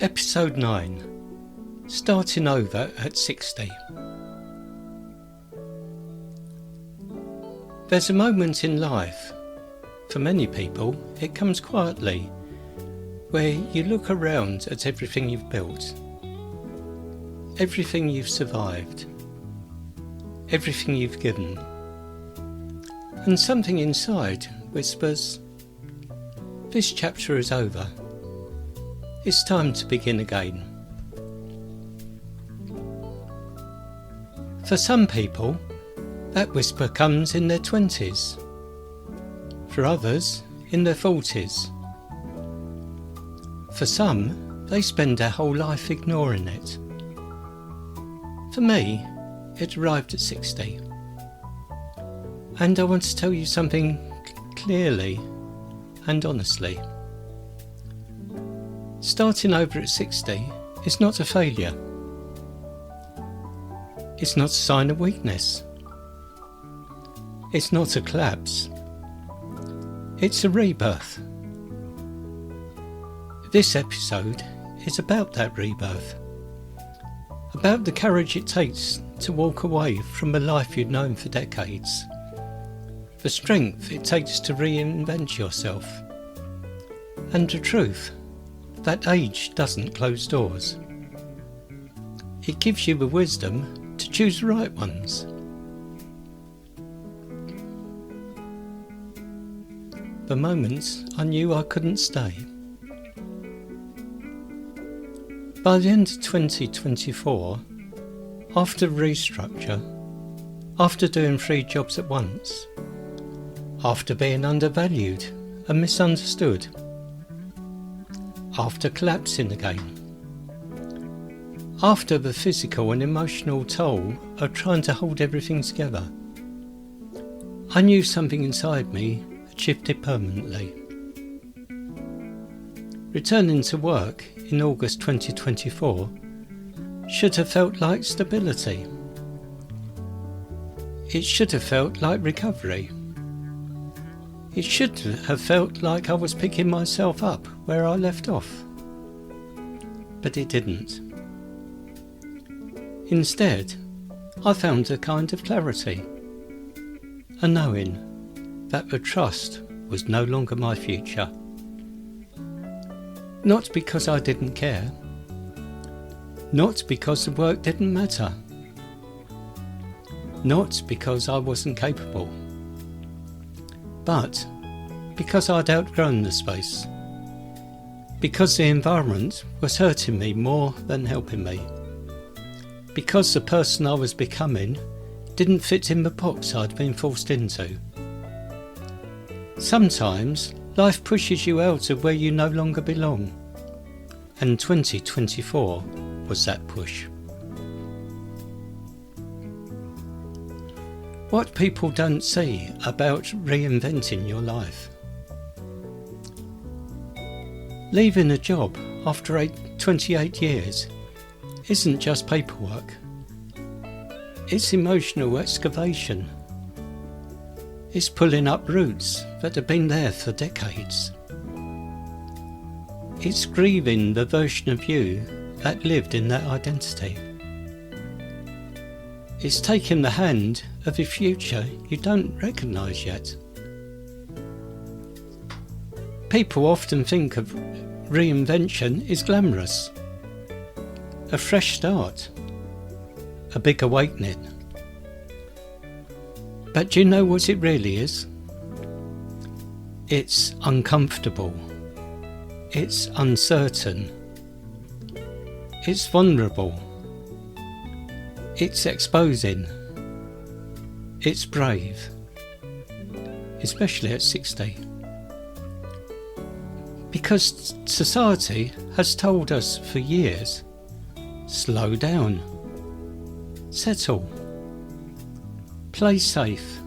Episode 9. Starting over at 60. There's a moment in life, for many people it comes quietly, where you look around at everything you've built, everything you've survived, everything you've given, and something inside whispers, "This chapter is over. It's time to begin again." For some people, that whisper comes in their 20s. For others, in their 40s. For some, they spend their whole life ignoring it. For me, it arrived at 60. And I want to tell you something clearly and honestly. Starting over at 60 is not a failure. It's not a sign of weakness. It's not a collapse. It's a rebirth. This episode is about that rebirth. About the courage it takes to walk away from a life you've known for decades. The strength it takes to reinvent yourself. And the truth that age doesn't close doors. It gives you the wisdom to choose the right ones. The moments I knew I couldn't stay. By the end of 2024, after restructure, after doing 3 jobs at once, after being undervalued and misunderstood, after collapsing again, after the physical and emotional toll of trying to hold everything together, I knew something inside me had shifted permanently. Returning to work in August 2024 should have felt like stability. It should have felt like recovery. It should have felt like I was picking myself up where I left off. But it didn't. Instead, I found a kind of clarity, a knowing that the trust was no longer my future. Not because I didn't care, not because the work didn't matter, not because I wasn't capable, but because I'd outgrown the space, because the environment was hurting me more than helping me, because the person I was becoming didn't fit in the box I'd been forced into. Sometimes life pushes you out of where you no longer belong, and 2024 was that push. What people don't see about reinventing your life. Leaving a job after 28 years isn't just paperwork. It's emotional excavation. It's pulling up roots that have been there for decades. It's grieving the version of you that lived in that identity. It's taking the hand of a future you don't recognise yet. People often think of reinvention as glamorous, a fresh start, a big awakening. But do you know what it really is? It's uncomfortable, it's uncertain, it's vulnerable, it's exposing, it's brave, especially at 60. Because society has told us for years, slow down, settle, play safe,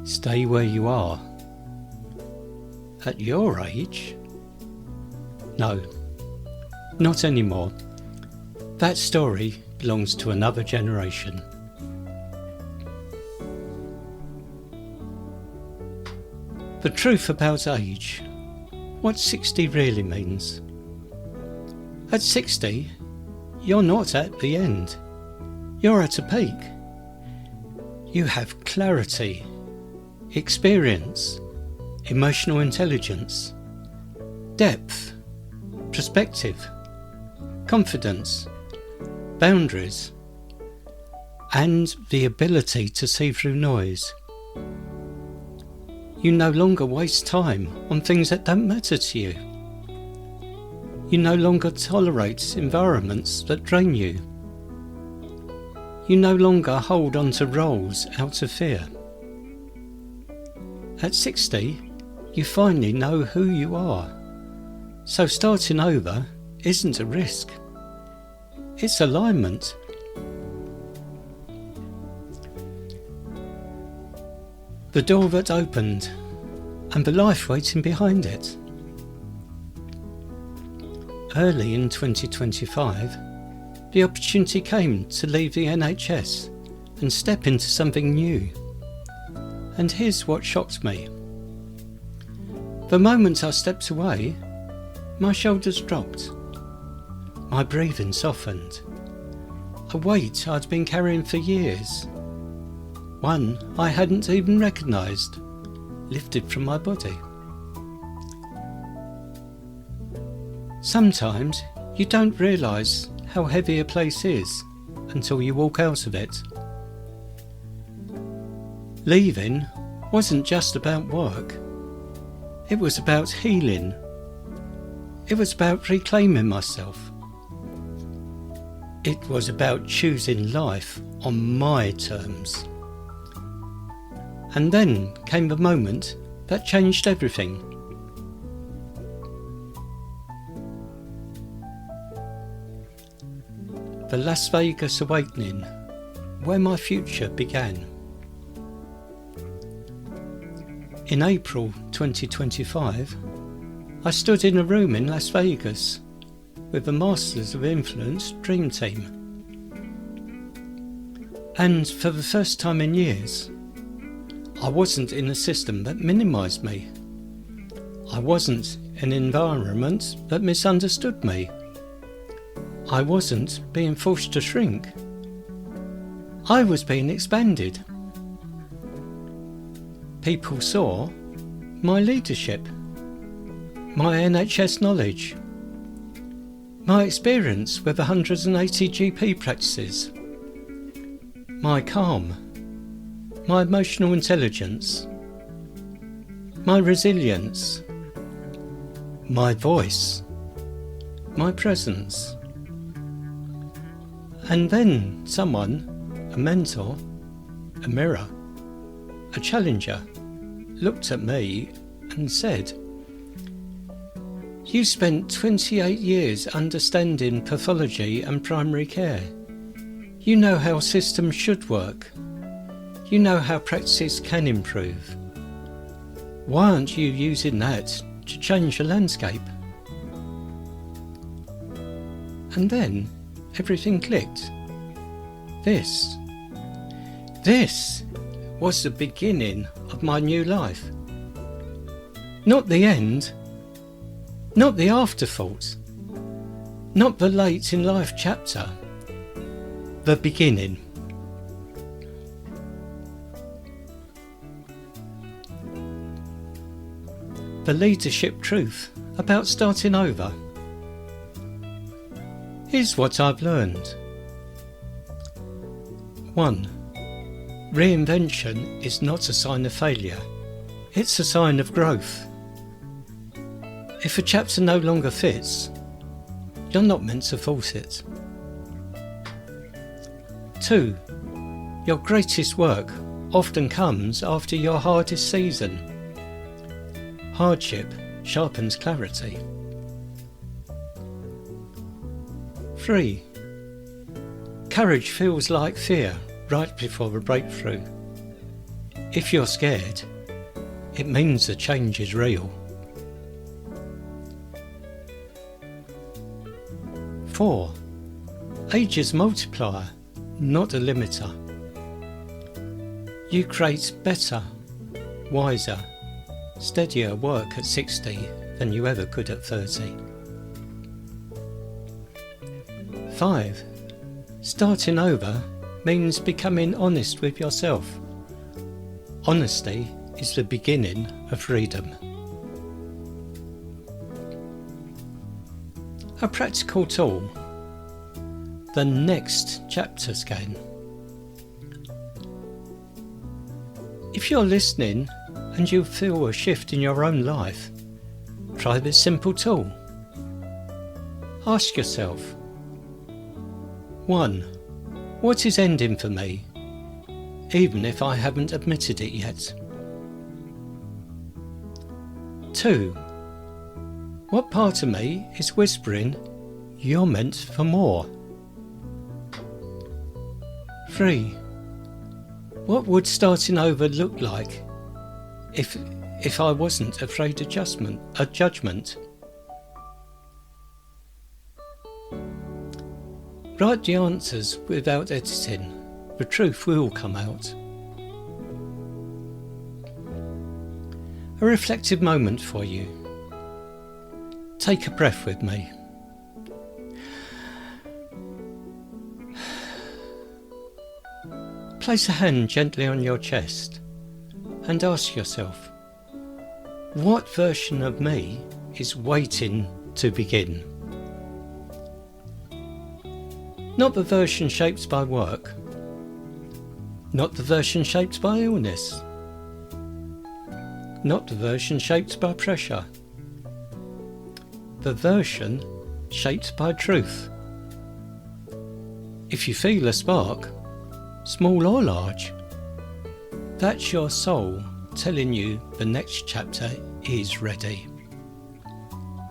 stay where you are. At your age? No, not anymore. That story belongs to another generation. The truth about age, what 60 really means. At 60, you're not at the end. You're at a peak. You have clarity, experience, emotional intelligence, depth, perspective, confidence, boundaries, and the ability to see through noise. You no longer waste time on things that don't matter to you. You no longer tolerate environments that drain you. You no longer hold on to roles out of fear. At 60, you finally know who you are. So starting over isn't a risk. It's alignment. The door that opened, and the life waiting behind it. Early in 2025, the opportunity came to leave the NHS and step into something new. And here's what shocked me. The moment I stepped away, my shoulders dropped. My breathing softened. A weight I'd been carrying for years, one I hadn't even recognised, lifted from my body. Sometimes you don't realise how heavy a place is until you walk out of it. Leaving wasn't just about work. It was about healing. It was about reclaiming myself. It was about choosing life on my terms. And then came the moment that changed everything. The Las Vegas awakening, where my future began. In April 2025, I stood in a room in Las Vegas with the Masters of Influence Dream Team. And for the first time in years, I wasn't in a system that minimised me. I wasn't in an environment that misunderstood me. I wasn't being forced to shrink. I was being expanded. People saw my leadership, my NHS knowledge, my experience with 180 GP practices, my calm, my emotional intelligence, my resilience, my voice, my presence. And then someone, a mentor, a mirror, a challenger, looked at me and said, "You spent 28 years understanding pathology and primary care. You know how systems should work. You know how practice can improve. Why aren't you using that to change the landscape?" And then everything clicked. This was the beginning of my new life. Not the end, not the afterthought, not the late in life chapter, the beginning. The leadership truth about starting over. Here's what I've learned. 1. Reinvention is not a sign of failure. It's a sign of growth. If a chapter no longer fits, you're not meant to force it. 2. Your greatest work often comes after your hardest season. Hardship sharpens clarity. 3. Courage feels like fear right before a breakthrough. If you're scared, it means the change is real. 4. Age is a multiplier, not a limiter. You create better, wiser, steadier work at 60 than you ever could at 30. 5. Starting over means becoming honest with yourself. Honesty is the beginning of freedom. A practical tool. The next chapter scan. If you're listening and you feel a shift in your own life, try this simple tool. Ask yourself, 1. What is ending for me, even if I haven't admitted it yet? 2. What part of me is whispering, you're meant for more? 3. What would starting over look like if I wasn't afraid of judgment? Write the answers without editing. The truth will come out. A reflective moment for you. Take a breath with me. Place a hand gently on your chest and ask yourself, what version of me is waiting to begin? Not the version shaped by work, not the version shaped by illness, not the version shaped by pressure, the version shaped by truth. If you feel a spark, small or large, that's your soul telling you the next chapter is ready.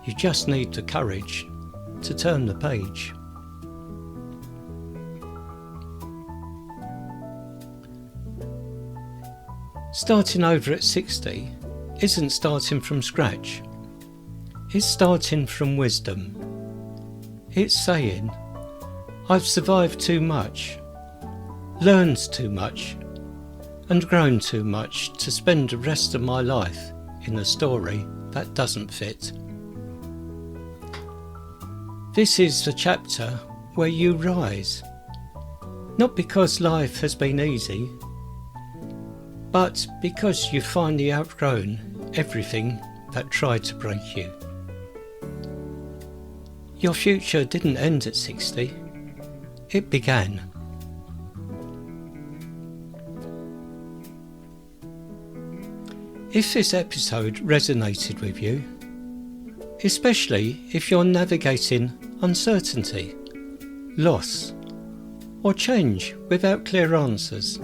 You just need the courage to turn the page. Starting over at 60 isn't starting from scratch. It's starting from wisdom. It's saying, I've survived too much, learned too much, and grown too much to spend the rest of my life in a story that doesn't fit. This is the chapter where you rise, not because life has been easy, but because you've finally outgrown everything that tried to break you. Your future didn't end at 60, it began. If this episode resonated with you, especially if you're navigating uncertainty, loss, or change without clear answers,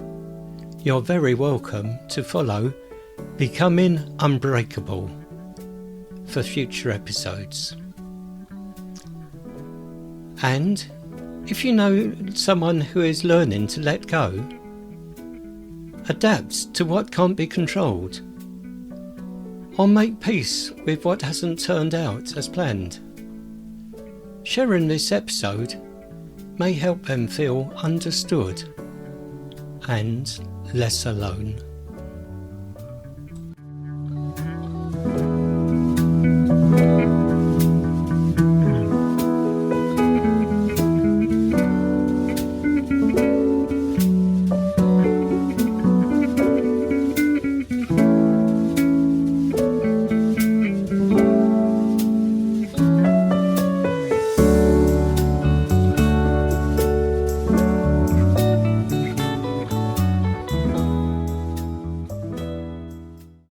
you're very welcome to follow Becoming Unbreakable for future episodes. And if you know someone who is learning to let go, adapt to what can't be controlled, or make peace with what hasn't turned out as planned, sharing this episode may help them feel understood and less alone.